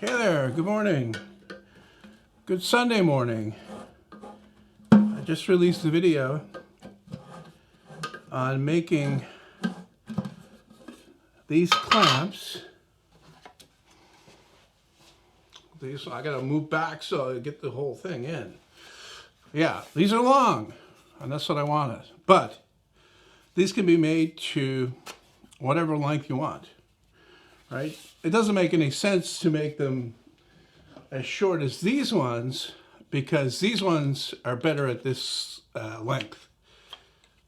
Hey there, good morning. Good Sunday morning. I just released a video on making these clamps. I gotta move back so I get the whole thing in. Yeah, these are long, and that's what I wanted. But these can be made to whatever length you want, right? It doesn't make any sense to make them as short as these ones because these ones are better at this length,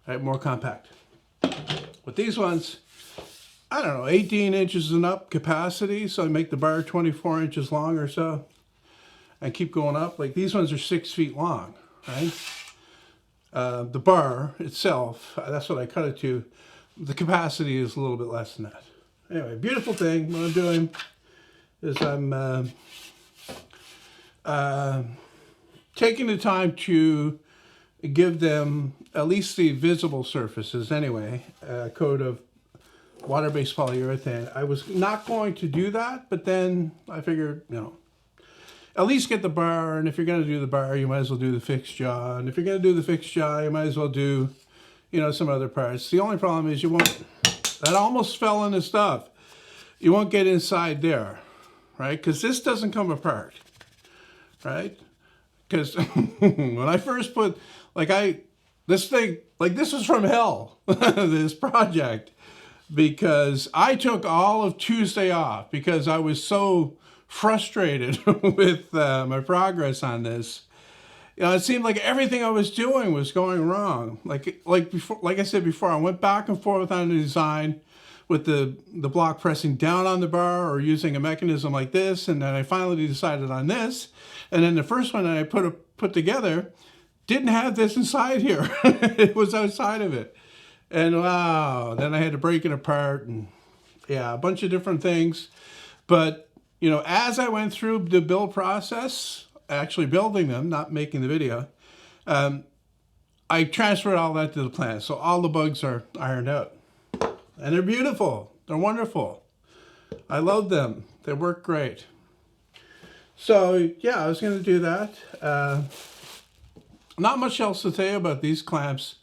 right? More compact. But these ones, I don't know, 18 inches and up capacity, so I make the bar 24 inches long or so and keep going up. Like these ones are 6 feet long, right? The bar itself, that's what I cut it to. The capacity is a little bit less than that. Anyway, beautiful thing. What I'm doing is I'm taking the time to give them at least the visible surfaces anyway, a coat of water-based polyurethane. I was not going to do that, but then I figured, at least get the bar, and if you're going to do the bar, you might as well do the fixed jaw, and if you're going to do the fixed jaw, you might as well do, some other parts. The only problem is that almost fell into stuff. You won't get inside there, right? Because this doesn't come apart, right? Because when I first put, this was from hell, this project, because I took all of Tuesday off because I was so frustrated with my progress on this. It seemed like everything I was doing was going wrong. Like I said before, I went back and forth on the design with the block pressing down on the bar or using a mechanism like this, and then I finally decided on this. And then the first one that I put together didn't have this inside here. It was outside of it. And wow, then I had to break it apart and a bunch of different things. But, as I went through the build process, actually building them, not making the video, I transferred all that to the plant. So all the bugs are ironed out. And they're beautiful. They're wonderful. I love them. They work great. So yeah, I was going to do that. Not much else to tell you about these clamps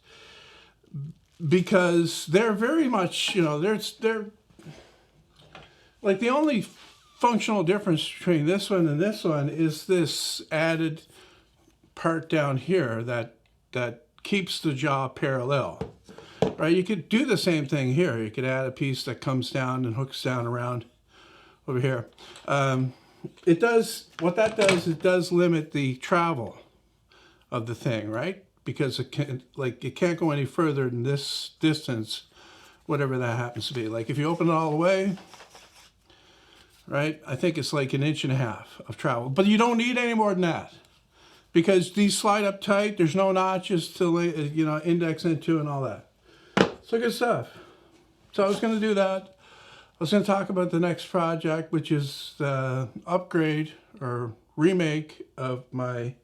because they're very much, they're like the only functional difference between this one and this one is this added part down here that keeps the jaw parallel. Right, you could do the same thing here. You could add a piece that comes down and hooks down around over here. It does limit the travel of the thing, right? Because it can't go any further than this distance, whatever that happens to be. Like if you open it all the way, right? I think it's like 1.5 inches of travel, but you don't need any more than that because these slide up tight. There's no notches to index into and all that. So good stuff. So I was going to do that. I was going to talk about the next project, which is the upgrade or remake of my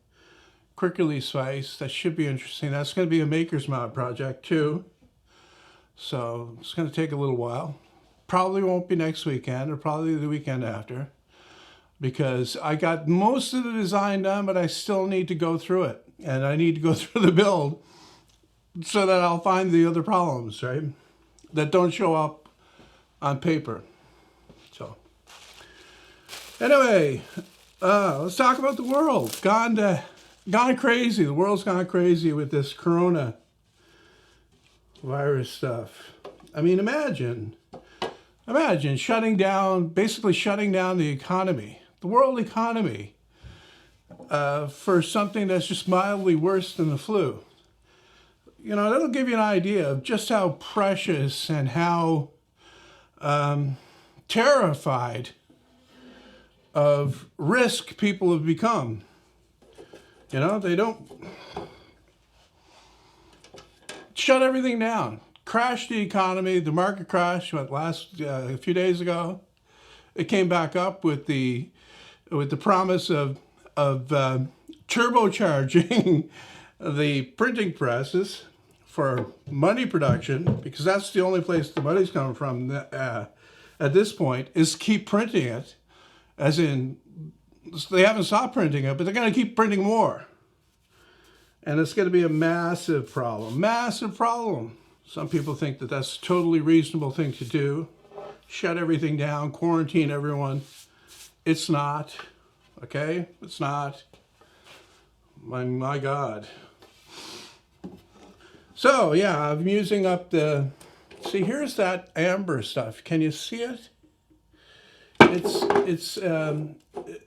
quick release vise. That should be interesting. That's going to be a maker's mount project too. So it's going to take a little while. Probably won't be next weekend or probably the weekend after because I got most of the design done, but I still need to go through it. And I need to go through the build so that I'll find the other problems, right? That don't show up on paper. So, anyway, let's talk about the world. Gone crazy. The world's gone crazy with this corona virus stuff. I mean, imagine basically shutting down the economy, the world economy, for something that's just mildly worse than the flu. That'll give you an idea of just how precious and how terrified of risk people have become. They don't shut everything down, crash the economy. The market crashed a few days ago. It came back up with the promise of turbocharging the printing presses for money production, because that's the only place the money's coming from at this point, is keep printing it As in, they haven't stopped printing it, but they're going to keep printing more. And it's going to be a massive problem. Massive problem. Some people think that that's a totally reasonable thing to do. Shut everything down, quarantine everyone. It's not. Okay? It's not. My God. So, yeah, I'm using up the... See, here's that amber stuff. Can you see it? It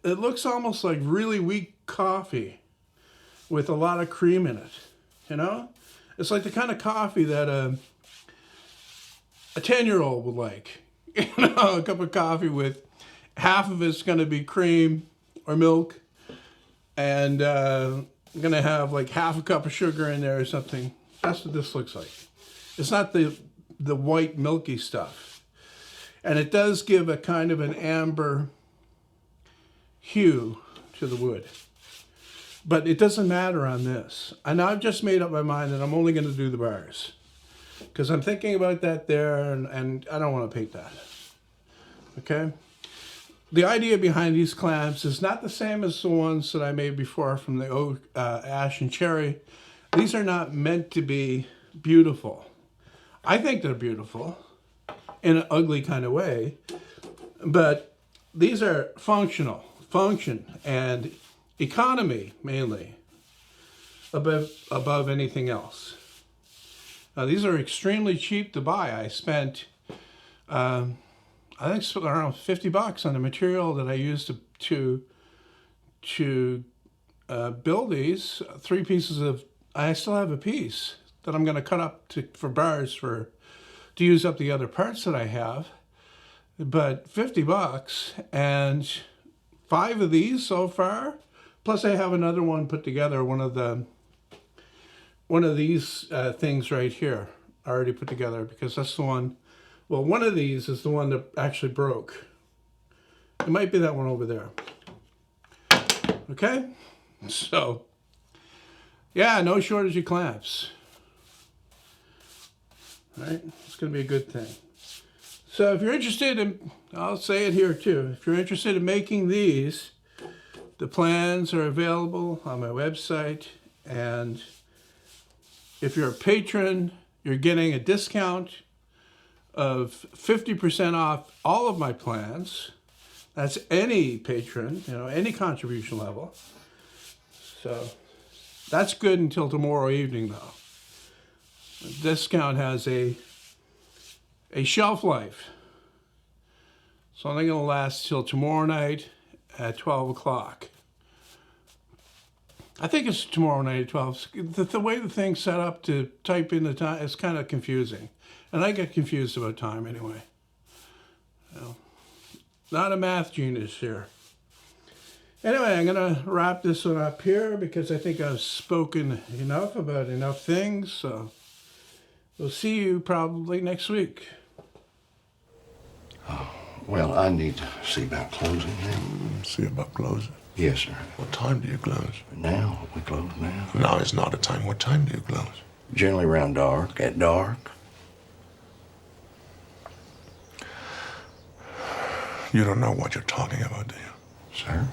looks almost like really weak coffee with a lot of cream in it, you know? It's like the kind of coffee that a 10-year-old would like. You know, a cup of coffee with half of it's going to be cream or milk, and going to have like half a cup of sugar in there or something. That's what this looks like. It's not the white milky stuff. And it does give a kind of an amber hue to the wood. But it doesn't matter on this. And I've just made up my mind that I'm only going to do the bars. Because I'm thinking about that there, and I don't want to paint that. Okay? The idea behind these clamps is not the same as the ones that I made before from the oak, ash, and cherry. These are not meant to be beautiful. I think they're beautiful in an ugly kind of way, but these are functional, function, and economy mainly above anything else. Now, these are extremely cheap to buy. I spent, I think it's around $50 on the material that I used to build these 3 pieces of. I still have a piece that I'm going to cut up for bars to use up the other parts that I have. But $50 and 5 of these so far. Plus, I have another one put together. One of these things right here already put together, because that's the one. Well, one of these is the one that actually broke. It might be that one over there. Okay, so yeah, no shortage of clamps. All right, it's going to be a good thing. So if you're interested in, I'll say it here too, if you're interested in making these, the plans are available on my website, and if you're a patron, you're getting a discount of 50% off all of my plans. That's any patron, you know, any contribution level. So that's good until tomorrow evening, though. The discount has a shelf life. It's only going to last till tomorrow night at 12 o'clock. I think it's tomorrow night at 12. The way the thing's set up to type in the time, it's kind of confusing. And I get confused about time anyway. You know, not a math genius here. Anyway, I'm going to wrap this one up here because I think I've spoken enough about enough things. So we'll see you probably next week. Oh, well, I need to see about closing now. See about closing? Yes, sir. What time do you close? Now? We close now. No, it's not a time. What time do you close? Generally around dark. At dark. You don't know what you're talking about, do you? Sir?